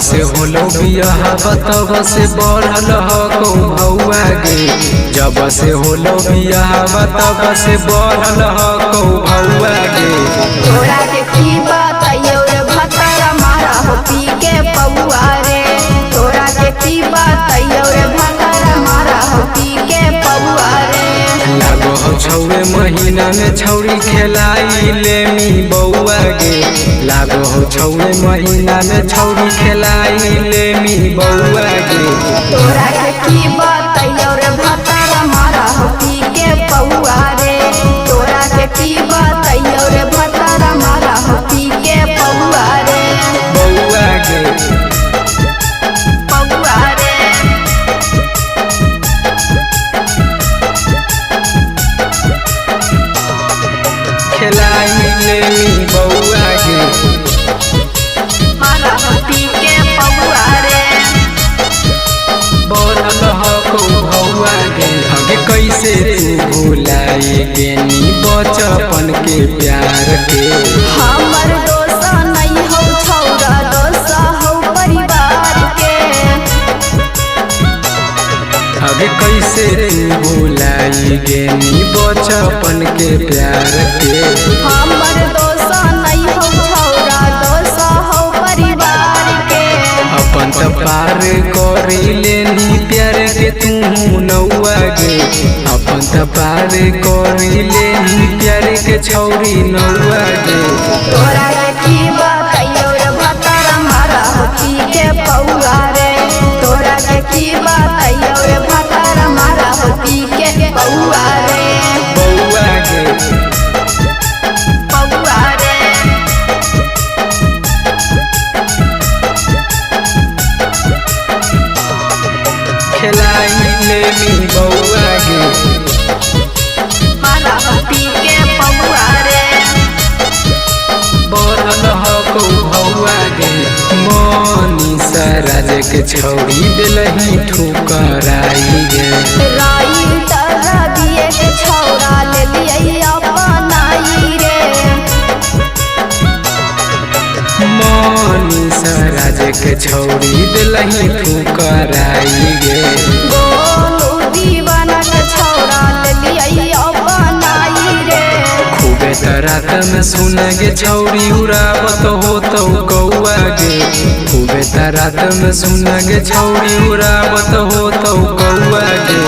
से होलो बियाह तब से बढ़ल हको भौआ गे। जब से होलो बियाह तब से बढ़ल हको भौआ गे। तोरा के की बताइयो रे भतरा मारा हो पी के पौआ रे। तोरा के की बताइयो रे भतरा मारा हो पी के पौआ रे। लागो हो छौवे महीना में छौरी खेलाई लेमी बौआ गे। लागो हो छौवे महीना में छौरी खेलाई लेमी बौआ गे। तोरा के की बताइयो रे भतरा मारा हो पी के पौआ रे। तोरा के की बताइयो रे भतरा मारा हो पी के पौआ रे। बौआ गे पौआ रे। खेलाई लेमी बौआ गे। मारा हो पी के पौआ रे। बढ़ल हको भौआ गे। अगे कैसे तू भुलाई गेनी बचपन के प्यार के। हमर दोस्त नहीं हो छौरा दोस्त हो परिवार के। अगे कैसे तू भुलाई गेनी बचपन के प्यार के। हमर दोस्त नहीं हो छौरा दोस्त हो परिवार के। अपन त पार करी लेनी प्यार के तू नौआ गे। अपन त पार करी लेनी प्यार के छौरी नौआ गे। तोरा के की बताइयो रे भतरा मारा हो पी के पौआ रे। तोरा के की बताइयो रे भतरा मारा हो पी के पौआ रे। बौआ गे पौआ रे। खेलाई लेमी बौआ गे। मारा हो पी के पौआ रे। बढ़ल हको भौआ गे। मनीषा राज के छौरी दिलही ठुकराई गे। राई तरह दिए के छौरा ले लिये अपनाई रे। मनीषा राज के छौरी दिलही ठुकराई गे। गोलू दीवाना के छौरा ले लिये अपनाई रे। खूबे त रात में सुन गे छौरी उड़ावत होतौ कौआ गे। खूबे त रात में सुन गे छौरी उड़ावत होतौ कौआ गे।